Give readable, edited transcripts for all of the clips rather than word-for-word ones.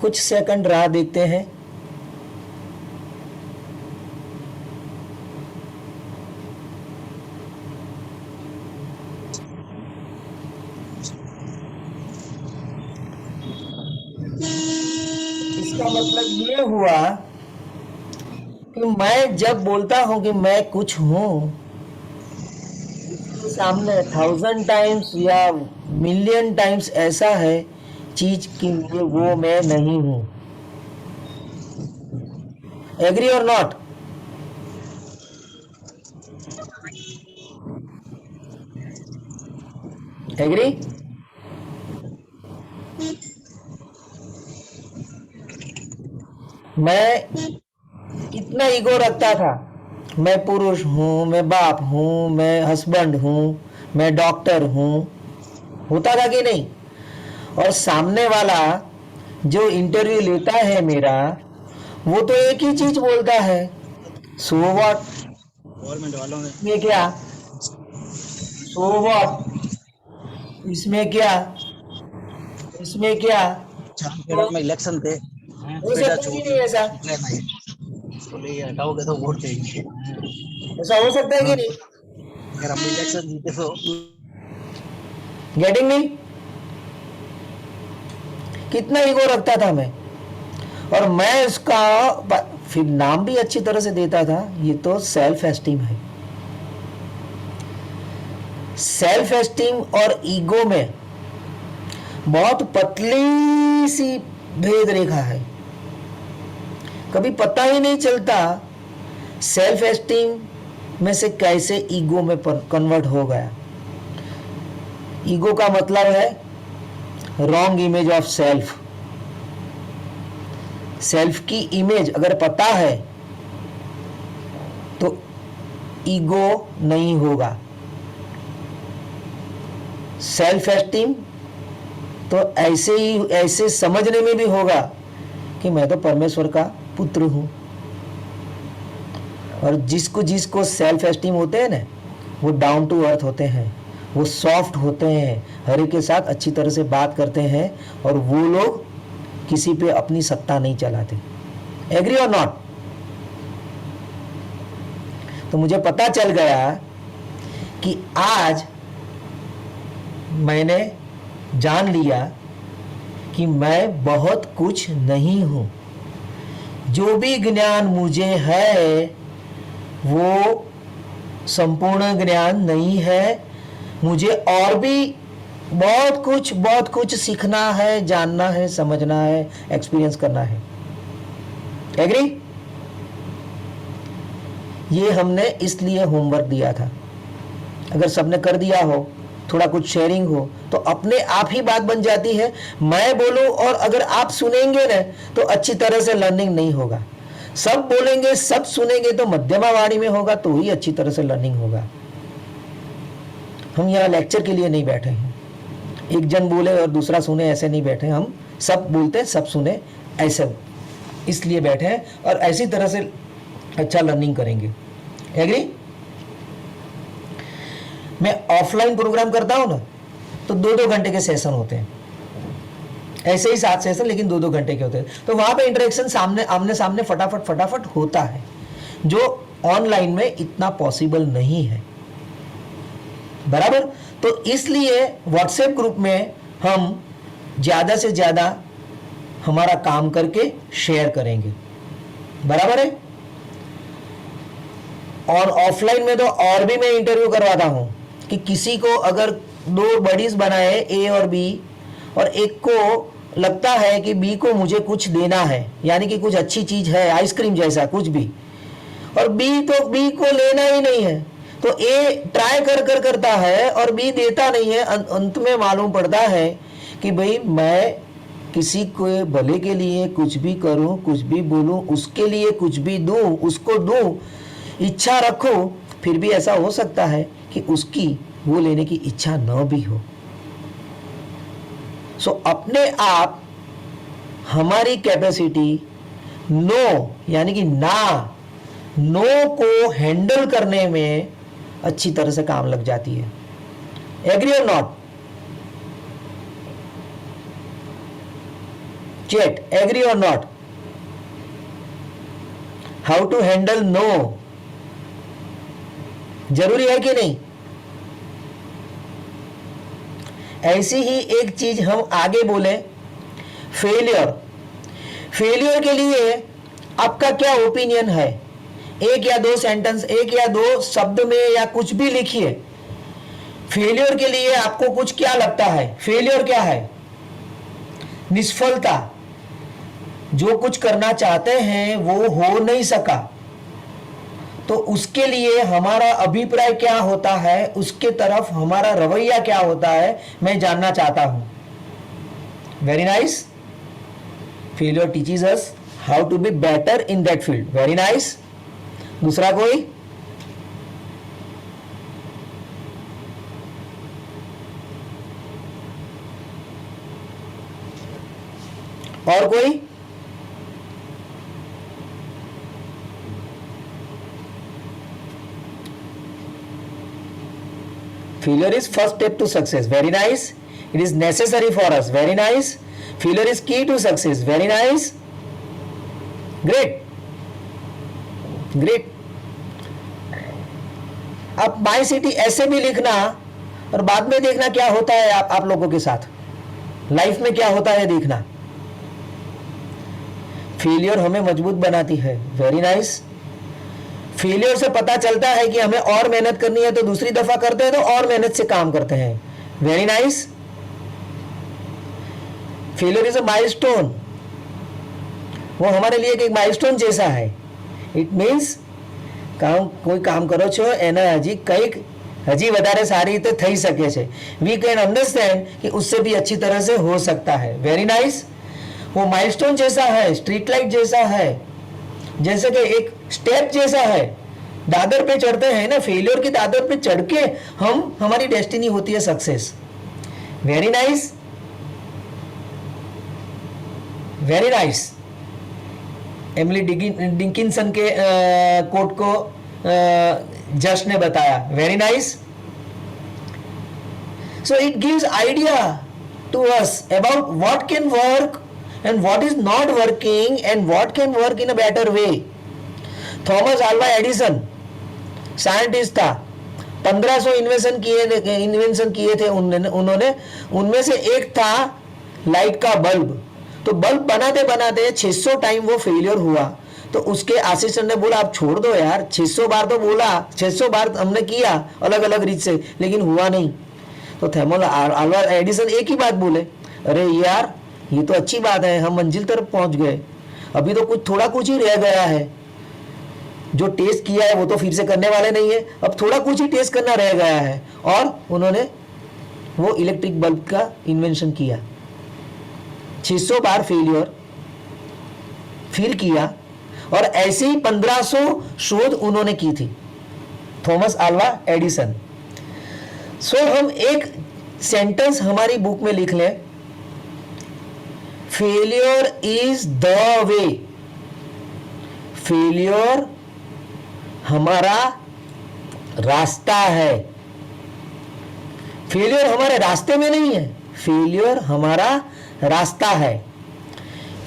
कुछ सेकंड राह देखते हैं। इसका मतलब ये हुआ कि मैं जब बोलता हूं कि मैं कुछ हूं, इसके सामने 1000 टाइम्स या मिलियन टाइम्स ऐसा है चीज कि वो मैं नहीं हूं। एग्री और नॉट? एग्री? मैं कितना ईगो रखता था, मैं पुरुष हूँ, मैं बाप हूँ, मैं हस्बैंड हूँ, मैं डॉक्टर हूँ, होता था कि नहीं? और सामने वाला जो इंटरव्यू लेता है मेरा, वो तो एक ही चीज बोलता है, सो व्हाट, गवर्नमेंट वालों ने इसमें क्या, सो व्हाट, इसमें क्या, इसमें क्या। चांदखेड़ा तो में इलेक्शन थे, हो बेटा सकता है कि चोरी नहीं ऐसा? निकले नहीं, बोले ये हटाओगे तो वोट देंगे। ऐसा हो सकता है कि हाँ, नहीं? अगर हम इलेक्शन जीते तो गेटिंग नहीं? कितना ईगो रखता था मैं। और मैं उसका फिर नाम भी अच्छी तरह से देता था, ये तो सेल्फ एस्टीम है। सेल्फ एस्टीम और ईगो में बहुत पतली सी भेद रेखा है। कभी पता ही नहीं चलता सेल्फ एस्टीम में से कैसे ईगो में कन्वर्ट हो गया। ईगो का मतलब है wrong image of self. Self की इमेज अगर पता है तो ईगो नहीं होगा। सेल्फ एस्टीम तो ऐसे ही, ऐसे समझने में भी होगा कि मैं तो परमेश्वर का पुत्र हूं। और जिसको जिसको सेल्फ एस्टीम होते हैं ना, वो डाउन टू अर्थ होते हैं, वो सॉफ्ट होते हैं, हर एक के साथ अच्छी तरह से बात करते हैं, और वो लोग किसी पे अपनी सत्ता नहीं चलाते। एग्री और नॉट? तो मुझे पता चल गया कि आज मैंने जान लिया कि मैं बहुत कुछ नहीं हूं। जो भी ज्ञान मुझे है वो संपूर्ण ज्ञान नहीं है। मुझे और भी बहुत कुछ सीखना है, जानना है, समझना है, एक्सपीरियंस करना है। एग्री? ये हमने इसलिए होमवर्क दिया था। अगर सबने कर दिया हो, थोड़ा कुछ शेयरिंग हो, तो अपने आप ही बात बन जाती है। मैं बोलूं और अगर आप सुनेंगे ना, तो अच्छी तरह से लर्निंग नहीं होगा। सब बोलेंगे, सब सुनेंगे तो मध्यमा वाणी में होगा, तो ही अच्छी तरह से लर्निंग होगा। हम यहाँ लेक्चर के लिए नहीं बैठे हैं, एक जन बोले और दूसरा सुने ऐसे नहीं बैठे। हम सब बोलते सब सुने ऐसे इसलिए बैठे हैं, और ऐसी तरह से अच्छा लर्निंग करेंगे। एग्री? मैं ऑफलाइन प्रोग्राम करता हूं ना, तो 2-2 घंटे के सेशन होते हैं, ऐसे ही 7 सेशन, लेकिन 2-2 घंटे के होते हैं। तो वहां पे इंटरेक्शन सामने आमने सामने फटाफट फटाफट होता है, जो ऑनलाइन में इतना पॉसिबल नहीं है। बराबर? तो इसलिए व्हाट्सएप ग्रुप में हम ज्यादा से ज्यादा हमारा काम करके शेयर करेंगे। बराबर है? और ऑफलाइन में तो और भी मैं इंटरव्यू करवाता हूं कि किसी को अगर 2 बडीज बनाए, ए और बी, और एक को लगता है कि बी को मुझे कुछ देना है, यानी कि कुछ अच्छी चीज है, आइसक्रीम जैसा कुछ भी, और बी को लेना ही नहीं है, तो ए ट्राई कर करता है और बी देता नहीं है। अंत में मालूम पड़ता है कि भाई मैं किसी को भले के लिए कुछ भी करूं, कुछ भी बोलूं, उसके लिए कुछ भी दूं, उसको दूं, इच्छा रखो, फिर भी ऐसा हो सकता है कि उसकी वो लेने की इच्छा न भी हो। सो अपने आप हमारी कैपेसिटी नो, यानी कि नो को हैंडल करने में अच्छी तरह से काम लग जाती है। एग्री और नॉट? चैट, एग्री और not, how to handle no, जरूरी है कि नहीं? ऐसी ही एक चीज हम आगे बोले, फेलियर। फेलियर के लिए आपका क्या ओपिनियन है? एक या दो सेंटेंस, एक या दो शब्द में या कुछ भी लिखिए। फेलियर के लिए आपको कुछ क्या लगता है? फेलियर क्या है? निष्फलता। जो कुछ करना चाहते हैं वो हो नहीं सका, तो उसके लिए हमारा अभिप्राय क्या होता है, उसके तरफ हमारा रवैया क्या होता है, मैं जानना चाहता हूं। Very nice. Failure teaches us how to be better in that field. Very nice. दूसरा कोई? और कोई? Failure is first step to success. Very nice. It is necessary for us. Very nice. Failure is key to success. Very nice. Great. Great. अब my city ऐसे भी लिखना और बाद में देखना क्या होता है आप लोगों के साथ लाइफ में क्या होता है देखना। फेलियर हमें मजबूत बनाती है। Very nice. फेलियर से पता चलता है कि हमें और मेहनत करनी है, तो दूसरी दफा करते हैं तो और मेहनत से काम करते हैं। Very nice. Failure is a milestone. वो हमारे लिए एक माइलस्टोन जैसा है। इट मीन्स કોઈ કામ કરો છો એના હજી વધારે સારી રીતે થઈ શકે છે। वी कैन अंडरस्टैंड कि उससे भी अच्छी तरह से हो सकता है। Very nice. वो माइलस्टोन जैसा है, स्ट्रीट लाइट जैसा है, जैसे कि एक स्टेप जैसा है। दादर पे चढ़ते हैं ना, फेलियर की दादर पे चढ़ के हमारी डेस्टिनी होती है success. Very nice. Very nice. Emily Dickinson के कोट को जश ने बताया। Very nice. So it gives idea to us about what can work and what is not working and what can work in a better way. Thomas Alva Edison scientist था। 1500 invention किए थे उन्होंने। उनमें से एक था लाइट का bulb. तो बल्ब बनाते बनाते 600 टाइम वो फेलियर हुआ। तो उसके असिस्टेंट ने बोला आप छोड़ दो यार, 600 बार तो बोला, 600 बार हमने किया अलग अलग रीत से, लेकिन हुआ नहीं। तो थॉमस अल्वा एडिसन एक ही बात बोले, अरे यार ये तो अच्छी बात है, हम मंजिल तरफ पहुंच गए, अभी तो थोड़ा कुछ ही रह गया है। जो टेस्ट किया है वो तो फिर से करने वाले नहीं है, अब थोड़ा कुछ ही टेस्ट करना रह गया है। और उन्होंने वो इलेक्ट्रिक बल्ब का इन्वेंशन किया। 600 बार फेलियर फिर किया, और ऐसे ही 1500 शोध उन्होंने की थी, थॉमस अल्वा एडिसन। सो हम एक सेंटेंस हमारी बुक में लिख लें, failure is the way. Failure हमारा रास्ता है। फेलियर हमारे रास्ते में नहीं है, फेलियर हमारा रास्ता है।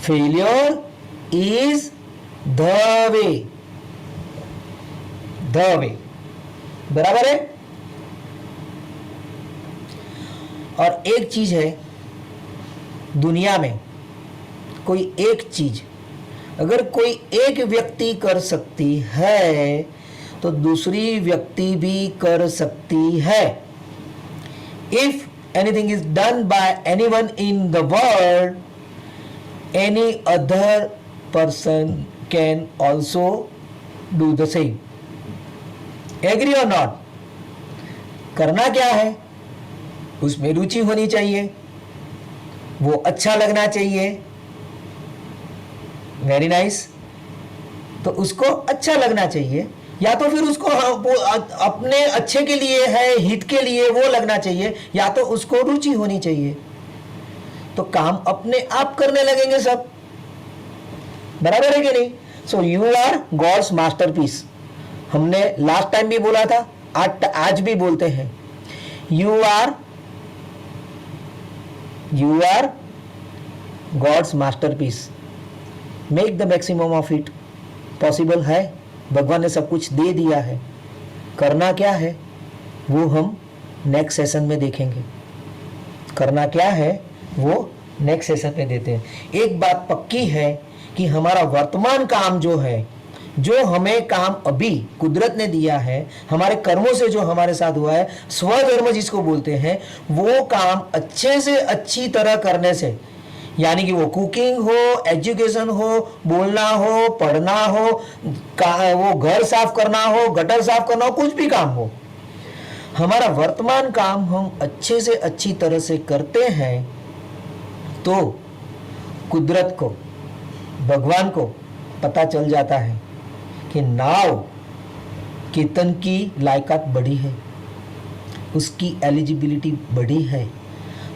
Failure is the way. The way बराबर है। और एक चीज है दुनिया में, कोई एक चीज अगर कोई एक व्यक्ति कर सकती है तो दूसरी व्यक्ति भी कर सकती है। If anything is done by anyone in the world, any other person can also do the same. Agree और नॉट? करना क्या है, उसमें रुचि होनी चाहिए, वो अच्छा लगना चाहिए। Very nice. तो उसको अच्छा लगना चाहिए, या तो फिर उसको अपने अच्छे के लिए है, हित के लिए वो लगना चाहिए, या तो उसको रुचि होनी चाहिए। तो काम अपने आप करने लगेंगे सब। बराबर है कि नहीं? So you are God's masterpiece. हमने लास्ट टाइम भी बोला था, आज भी बोलते हैं, you are God's masterpiece, make the maximum of it. Possible है, भगवान ने सब कुछ दे दिया है, करना क्या है वो हम नेक्स्ट सेशन में देखेंगे। करना क्या है वो नेक्स्ट सेशन में देते हैं। एक बात पक्की है कि हमारा वर्तमान काम जो है, जो हमें काम अभी कुदरत ने दिया है, हमारे कर्मों से जो हमारे साथ हुआ है, स्वधर्म जिसको बोलते हैं, वो काम अच्छे से अच्छी तरह करने से, यानी कि वो कुकिंग हो, एजुकेशन हो, बोलना हो, पढ़ना हो, वो घर साफ करना हो, गटर साफ करना हो, कुछ भी काम हो, हमारा वर्तमान काम हम अच्छे से अच्छी तरह से करते हैं तो कुदरत को, भगवान को पता चल जाता है कि नाव कीर्तन की लायकात बढ़ी है, उसकी एलिजिबिलिटी बढ़ी है,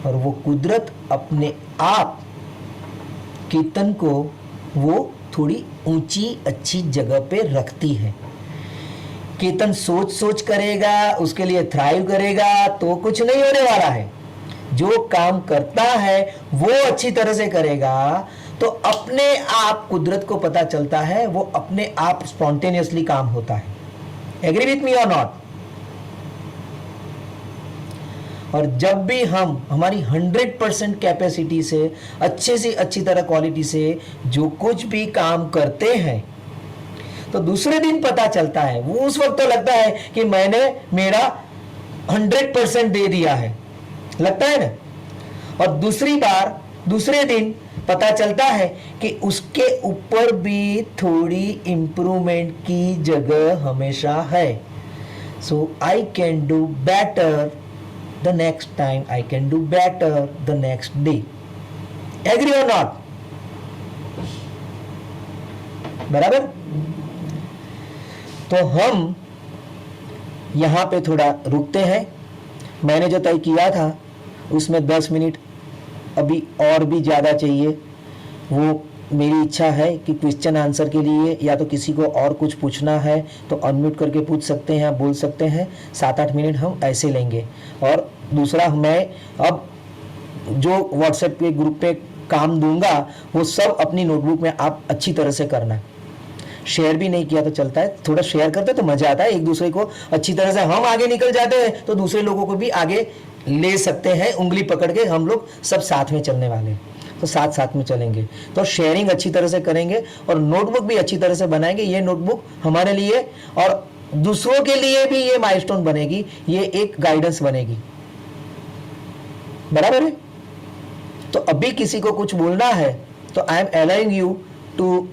और वो कुदरत अपने आप कीर्तन को वो थोड़ी ऊंची अच्छी जगह पे रखती है। कीर्तन सोच सोच करेगा, उसके लिए थ्राइव करेगा तो कुछ नहीं होने वाला है। जो काम करता है वो अच्छी तरह से करेगा तो अपने आप कुदरत को पता चलता है, वो अपने आप स्पॉन्टेनियसली काम होता है। एग्री विथ मी और नॉट? और जब भी हम हमारी 100% कैपेसिटी से अच्छे से अच्छी तरह क्वालिटी से जो कुछ भी काम करते हैं तो दूसरे दिन पता चलता है, वो उस वक्त तो लगता है कि मैंने मेरा 100% दे दिया है, लगता है ना। और दूसरी बार दूसरे दिन पता चलता है कि उसके ऊपर भी थोड़ी इंप्रूवमेंट की जगह हमेशा है। So I can do better the next time, I can do better the next day. Agree और नॉट? बराबर? तो हम यहां पे थोड़ा रुकते हैं। मैंने जो तय किया था उसमें 10 मिनट अभी और भी ज़्यादा चाहिए। वो मेरी इच्छा है कि क्वेश्चन आंसर के लिए या तो किसी को और कुछ पूछना है तो अनम्यूट करके पूछ सकते हैं या बोल सकते हैं। 7-8 मिनट हम ऐसे लेंगे। और दूसरा, मैं अब जो व्हाट्सएप के ग्रुप पे काम दूंगा वो सब अपनी नोटबुक में आप अच्छी तरह से करना। शेयर भी नहीं किया तो चलता है, थोड़ा शेयर करते तो मजा आता है। एक दूसरे को अच्छी तरह से हम आगे निकल जाते हैं तो दूसरे लोगों को भी आगे ले सकते हैं। उंगली पकड़ के हम लोग सब साथ में चलने वाले हैं, तो साथ साथ में चलेंगे। तो शेयरिंग अच्छी तरह से करेंगे और नोटबुक भी अच्छी तरह से बनाएंगे। ये नोटबुक हमारे लिए और दूसरों के लिए भी ये माइलस्टोन बनेगी, ये एक गाइडेंस बनेगी। बराबर है? तो अभी किसी को कुछ बोलना है तो I am allowing you to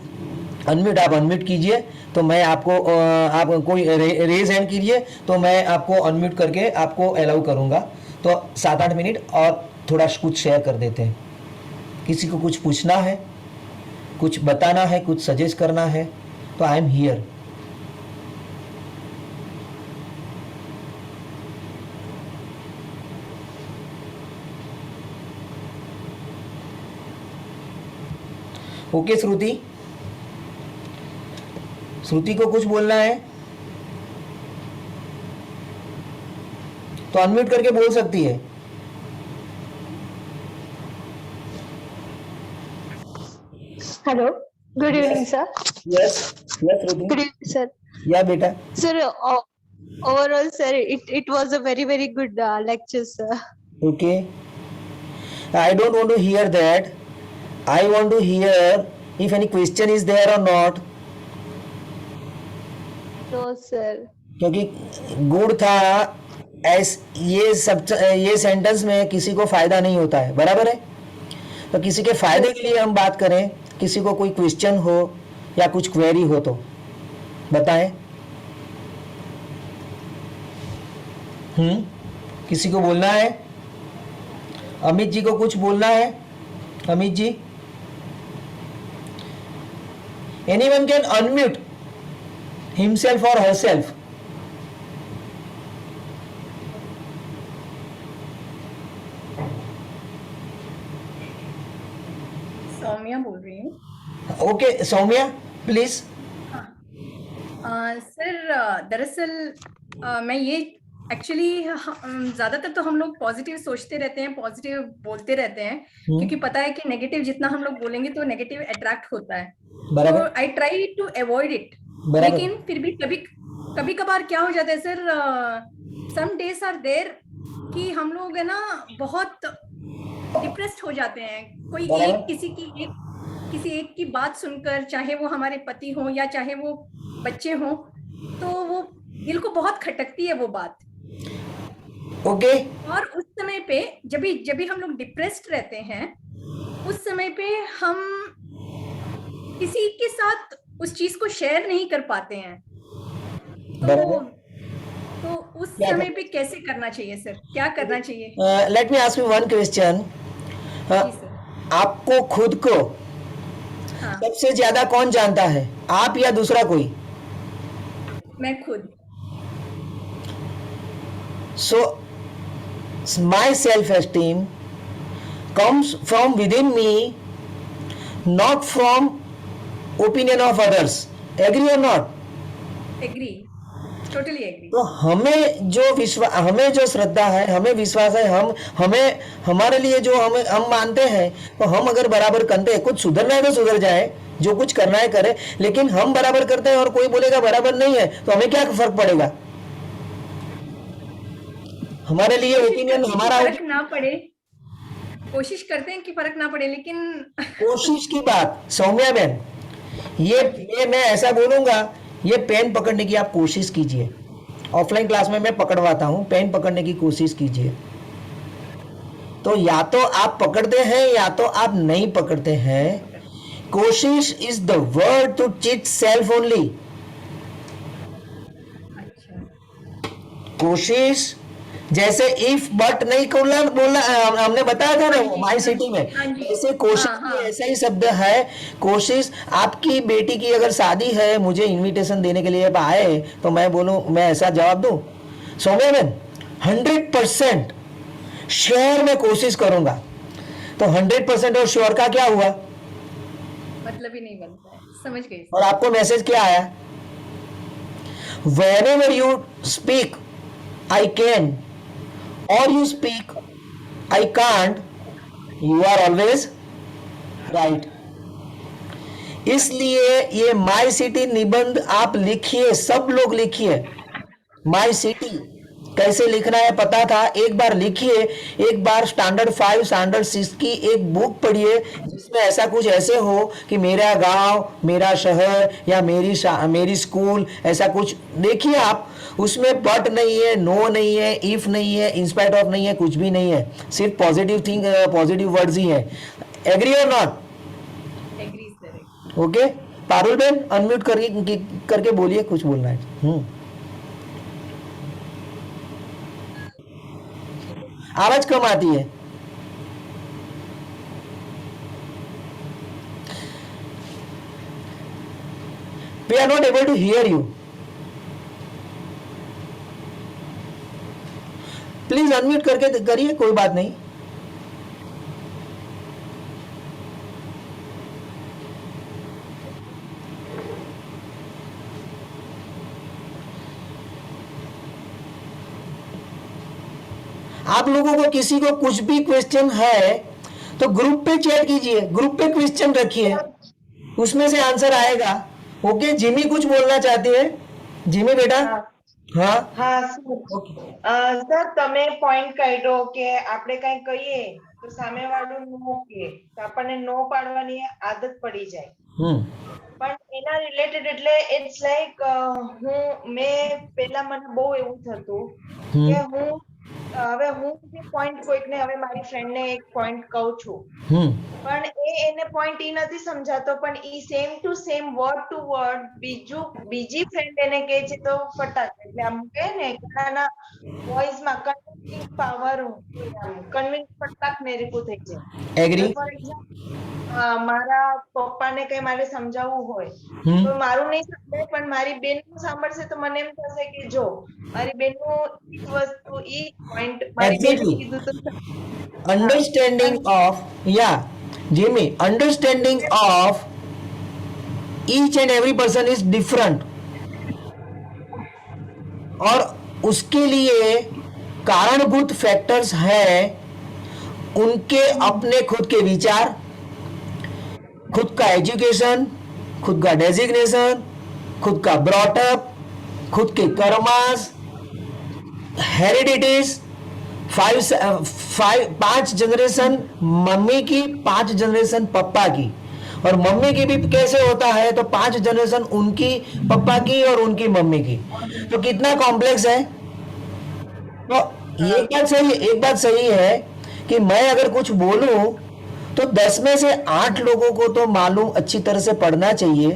unmute. आप अनम्यूट कीजिए तो मैं आपको आप कोई रेज हैंड कीजिए तो मैं आपको अनम्यूट करके आपको अलाउ करूंगा। तो 7-8 मिनट और थोड़ा कुछ शेयर कर देते हैं। किसी को कुछ पूछना है, कुछ बताना है, कुछ सजेस्ट करना है तो आई एम हियर। ओके श्रुति, श्रुति को कुछ बोलना है तो अनम्यूट करके बोल सकती है। Hello. Good evening, sir. Yes yes श्रुति। Good evening, sir. या बेटा। Sir, overall, sir, it was a very good lecture, sir. Okay. I don't want to hear that. I want to hear if any question is there or not. No, sir. क्योंकि गुड़ था ये sentence में किसी को फायदा नहीं होता है। बराबर है? तो किसी के फायदे के लिए हम बात करें, किसी को कोई क्वेश्चन हो या कुछ क्वेरी हो तो बताएं। किसी को बोलना है? अमित जी को कुछ बोलना है? Amit ji, anyone can unmute himself और हरसेल्फ। सौम्या बोल रही हूँ। Okay Saumya please. सर दरअसल मैं ये एक्चुअली ज्यादातर तो हम लोग पॉजिटिव सोचते रहते हैं, पॉजिटिव बोलते रहते हैं, क्योंकि पता है कि नेगेटिव जितना हम लोग बोलेंगे तो नेगेटिव अट्रैक्ट होता है। तो बराबर I try to avoid it, बराबर लेकिन फिर भी कभी कभी कभार क्या हो जाता है sir, some days are there कि हम लोग है ना बहुत डिप्रेस्ड हो जाते हैं। कोई बराबर। एक किसी एक की बात सुनकर, चाहे वो हमारे पति हो या चाहे वो बच्चे हो, तो वो दिल को बहुत खटकती है वो बात। ओके और उस समय पे जब भी हम लोग डिप्रेस्ड रहते हैं, उस समय पे हम किसी के साथ उस चीज को शेयर नहीं कर पाते हैं। तो बराबर। तो उस क्या समय पे कैसे करना चाहिए सर, क्या करना चाहिए? Let me ask you one question. जी सर। आपको खुद को हाँ, सबसे ज्यादा कौन जानता है, आप या दूसरा कोई? मैं खुद। So my self esteem comes from within me, not from opinion of others. Agree or not? Agree, totally agree. तो हमें जो श्रद्धा है, हमें विश्वास है, हमें हमारे लिए जो हम मानते हैं, तो हम अगर बराबर करते हैं, कुछ सुधरना है तो सुधर जाए, जो कुछ करना है करे, लेकिन हम बराबर करते हैं और कोई बोलेगा बराबर नहीं है, तो हमें क्या फर्क पड़ेगा? हमारे लिए ओपिनियन हमारा फर्क ना पड़े, कोशिश करते हैं कि फर्क ना पड़े, लेकिन कोशिश की बात सौम्या बहन, ये मैं ऐसा बोलूंगा, ये पेन पकड़ने की आप कोशिश कीजिए। ऑफलाइन क्लास में मैं पकड़वाता हूं, पेन पकड़ने की कोशिश कीजिए। तो या तो आप पकड़ते हैं या तो आप नहीं पकड़ते हैं। कोशिश is the word to cheat self only. अच्छा, कोशिश जैसे इफ बट नहीं बोलना हमने बताया था ना माई सिटी में, हाँ जी। जैसे कोशिश हाँ, भी हाँ। ऐसा ही शब्द है। कोशिश, आपकी बेटी की अगर शादी है, मुझे इनविटेशन देने के लिए आए, तो मैं बोलूं, मैं ऐसा जवाब दूं, सौम्या मैम 100% श्योर मैं कोशिश करूंगा, तो 100% और श्योर का क्या हुआ? मतलब ही नहीं बनता है, समझ गई और आपको मैसेज क्या आया? whenever you speak I can, or you speak I can't, you are always right. इसलिए ये माई सिटी निबंध आप लिखिए, सब लोग लिखिए। माई सिटी कैसे लिखना है पता था, एक बार लिखिए। एक बार स्टैंडर्ड 5 स्टैंडर्ड 6 की एक बुक पढ़िए, जिसमें ऐसा कुछ ऐसे हो कि मेरा गांव, मेरा शहर या मेरी स्कूल, ऐसा कुछ देखिए आप। उसमें बट नहीं है, नो नहीं है, इफ नहीं है, इंस्पाइट ऑफ नहीं है, कुछ भी नहीं है, सिर्फ पॉजिटिव वर्ड्स ही है। एग्री और not? Agree sir. Okay, Parul ben unmute करके बोलिए, कुछ बोलना है। आवाज कम आती है। We are not able to hear you. Please unmute करके करिए, कोई बात नहीं। आप लोगों को किसी को कुछ भी क्वेश्चन है तो ग्रुप पे चैट कीजिए, ग्रुप पे क्वेश्चन रखिए, उसमें से आंसर आएगा। ओके, जिमी कुछ बोलना चाहती है? जिमी बेटा। हाँ હા સર તમે પોઈન્ટ કાઢ્યો કે આપણે કઈ કહીએ તો સામેવાળું નો કહે તો આપણને નો પાડવાની આદત પડી જાય, પણ એના રિલેટેડ એટલે ઇટ્સ લાઈક મેં પેલા મને બહુ એવું થતું કે હવે હું જે પોઈન્ટ કોઈકને હવે મારી ફ્રેન્ડને એક પોઈન્ટ કહું છું, પણ એને પોઈન્ટ ઈ નથી સમજાતો, પણ ઈ same to same word to word બીજી ફ્રેન્ડ એને કહે છે તો ફટાક, એટલે આમ કહે ને ઘણાના વોઇસમાં કન્વિન્સિંગ પાવર, કન્વિન્સ ફટાક મેરીકું થઈ જાય. એગ્રી. ફોર એક્ઝામ્પલ મારા પપ્પાને કઈ મારે સમજાવવું હોય તો મારું નહીં સમજાય, પણ મારી બેનનું સાંભળશે તો મને એમ થશે કે જો મારી બેનનું ઈ વસ્તુ ઈ પોઈન્ટ મારી બેને કીધું તો अंडरस्टैंडिंग ऑफ, या Jimmy, understanding of each and every person is different, और उसके लिए कारणभूत फैक्टर्स हैं उनके अपने खुद के विचार, खुद का एजुकेशन, खुद का डेजिग्नेशन, खुद का ब्रॉटअप, खुद के कर्मास, हेरिडिटीज, 5 जनरेशन मम्मी की, 5 जनरेशन पापा की, और मम्मी की भी कैसे होता है तो 5 जनरेशन उनकी पापा की और उनकी मम्मी की। तो कितना कॉम्प्लेक्स है। तो एक बात सही है कि मैं अगर कुछ बोलूं तो 10 में से 8 लोगों को तो मालूम अच्छी तरह से पढ़ना चाहिए।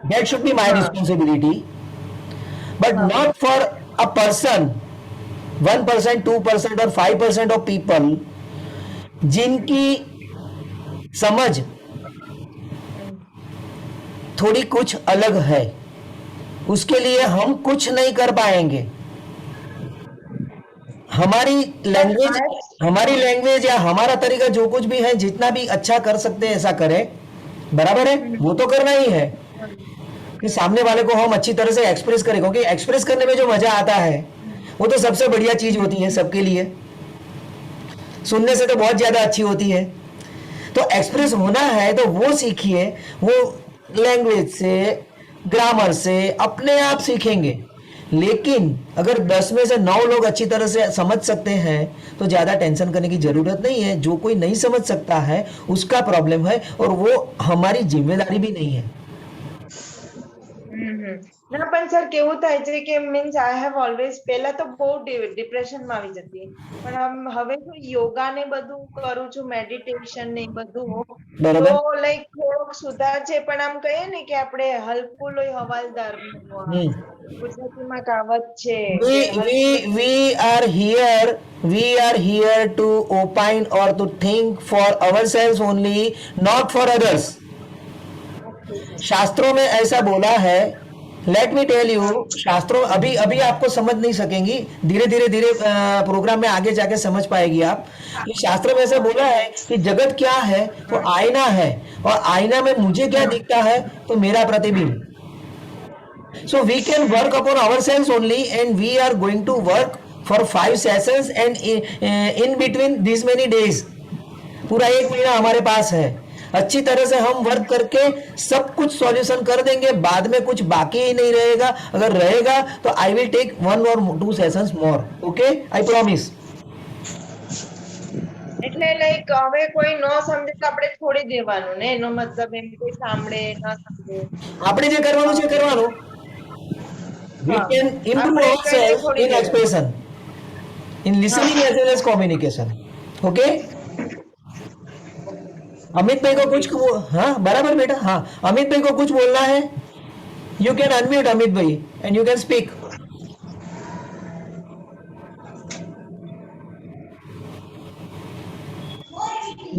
That should be my responsibility, but not for a person 1%, 2% और 5% ऑफ पीपल जिनकी समझ थोड़ी कुछ अलग है, उसके लिए हम कुछ नहीं कर पाएंगे। हमारी लैंग्वेज या हमारा तरीका जो कुछ भी है, जितना भी अच्छा कर सकते हैं ऐसा करें, बराबर है, वो तो करना ही है कि सामने वाले को हम अच्छी तरह से एक्सप्रेस करें, क्योंकि एक्सप्रेस करने में जो मजा आता है वो तो सबसे बढ़िया चीज होती है सबके लिए, सुनने से तो बहुत ज्यादा अच्छी होती है। तो एक्सप्रेस होना है तो वो सीखिए, वो लैंग्वेज से, ग्रामर से अपने आप सीखेंगे। लेकिन अगर 10 में से 9 लोग अच्छी तरह से समझ सकते हैं तो ज्यादा टेंशन करने की जरूरत नहीं है। जो कोई नहीं समझ सकता है उसका प्रॉब्लम है, और वो हमारी जिम्मेदारी भी नहीं है। ના પણ સર કેવું થાય છે કે મીન્સ આઈ હેવ ઓલવેઝ પહેલા તો બહુ ડિપ્રેશન માં આવી જતી, પણ હવે તો યોગા ને બધું કરું છું, મેડિટેશન ને બધું, બરાબર. તો લાઈક થોડોક સુધાર છે। પણ આમ કહીએ ને કે આપણે હલકું લોહી હવાલદાર ગુજરાતીમાં કહાવત છે કે we are here to opine or to think for ourselves only, not for others. शास्त्रों में ऐसा बोला है, लेट मी टेल यू, शास्त्रों अभी आपको समझ नहीं सकेंगी, धीरे प्रोग्राम में आगे जाके समझ पाएगी आप। ये शास्त्रों में ऐसा बोला है कि जगत क्या है, तो आईना है, और आईना में मुझे क्या दिखता है तो मेरा प्रतिबिंब। So we can work upon ourselves only, and we are going to work for 5 sessions, and in between this many days, पूरा 1 महीना हमारे पास है। अच्छी तरह से हम वर्क करके सब कुछ सॉल्यूशन कर देंगे, बाद में कुछ बाकी ही नहीं रहेगा। अगर रहेगा तो I will take 1 or 2 sessions more, okay, I promise. એટલે લાઈક હવે કોઈ ન સમજે તો આપણે છોડી દેવાનું ને, એનો મતલબ એમ કોઈ સાંભળે ન સાંભળે, આપણે જે કરવાનું છે કરવાનું। we can improve ourselves in expression, in listening as well as communication, okay। Amit भाई को कुछ, हाँ बराबर बेटा, हाँ अमित भाई को कुछ बोलना है, यू कैन अनम्यूट अमित भाई and you can speak.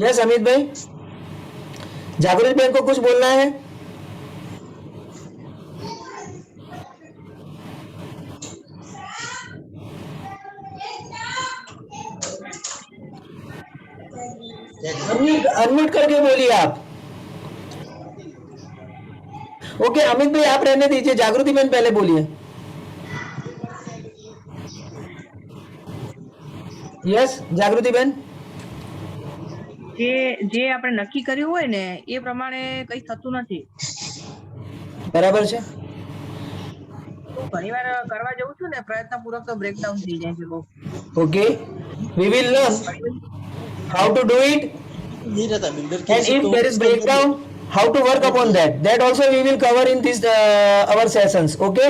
Yes Amit भाई, जागृति बहन को कुछ बोलना है। अनम्यूट करके बोलिए आप। ओके अमित भाई आप रहने दीजिए, जागृति बहन पहले बोलिए। यस जागृति बहन, જે આપણે નક્કી કર્યું હોય ને એ પ્રમાણે કઈ થતું નથી, બરાબર છે। ઘણીવાર કરવા જઉં છું ને પ્રયત્નપૂર્વક તો બ્રેકડાઉન થઈ જાય છે બહુ। Okay we will learn how to do it, नहीं रहता builder and if there is breakdown how to work upon that also we will cover in this our sessions, okay।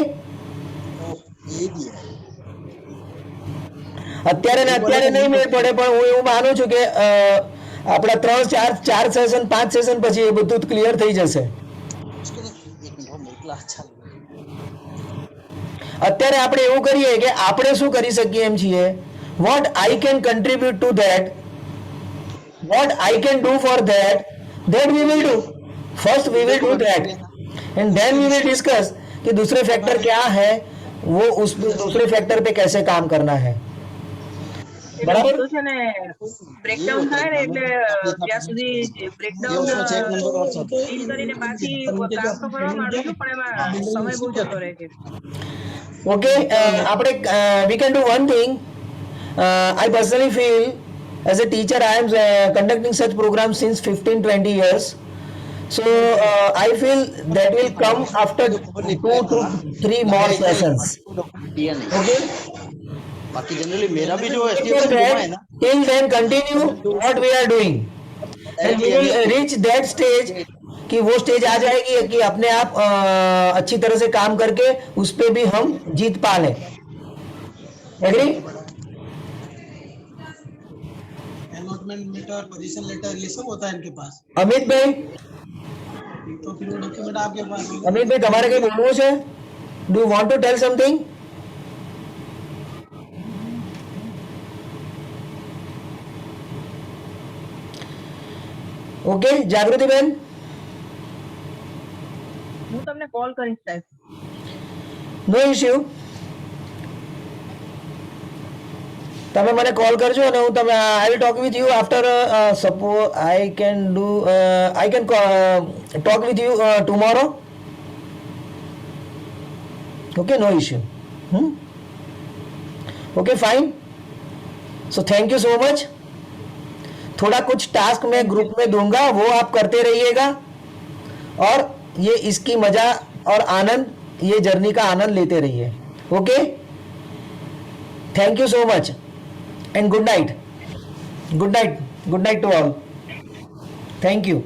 ये भी है અત્યારે ને અત્યારે નહીં મેળ પડે, પણ હું એવું માનું છું કે આપણા 3-4 સેશન 5 સેશન પછી એ બધું ક્લિયર થઈ જશે। उसको तो एक मिनट मोकला अच्छा लगा। અત્યારે આપણે એવું કરીએ કે આપણે શું કરી શકીએ એમ છીએ, what I can contribute to that, what I can do for that we will do। first we will do that and then we will discuss कि दूसरे फैक्टर क्या है, वो उस दूसरे फैक्टर पे कैसे काम करना है, बराबर તો છે ને બ્રેકડાઉન થાય ને એટલે ત્યાં સુધી બ્રેકડાઉન કરીને પાછી કામ તો કરવા માંડું છું, પણ એમાં સમય બહુ જતો રહે છે। Okay, we can do one thing. I personally feel as a teacher I am conducting such programs since 15-20 years. So I feel that will come after 2 to 3 more sessions. दिया नहीं Okay. बाकी जनरली मेरा भी जो Before STF diploma है that, ना till then continue what we are doing. And we will reach that stage कि वो स्टेज आ जाएगी कि अपने आप अच्छी तरह से काम करके उस पे भी हम जीत पा लें. Agree? Allotment letter, position letter, ये सब होता है इनके पास. અમિત ભાઈ, तो फिर वो डॉक्यूमेंट आपके पास होगा. અમિત ભાઈ તમારે કઈ બોલવું છે? Do you want to tell something? Okay, જાગૃતિબેન, હું તમને કોલ કરીશ સાહેબ. No issue. તમે મને કોલ કરજો અને હું તમે I will talk with you after suppose I can talk with you tomorrow. Okay, no issue. Okay fine. So thank you so much. थोड़ा कुछ टास्क मैं ग्रुप में दूंगा, वो आप करते रहिएगा और ये इसकी मजा और आनंद, ये जर्नी का आनंद लेते रहिए. Okay, thank you so much and good night. Good night. Good night to all. Thank you.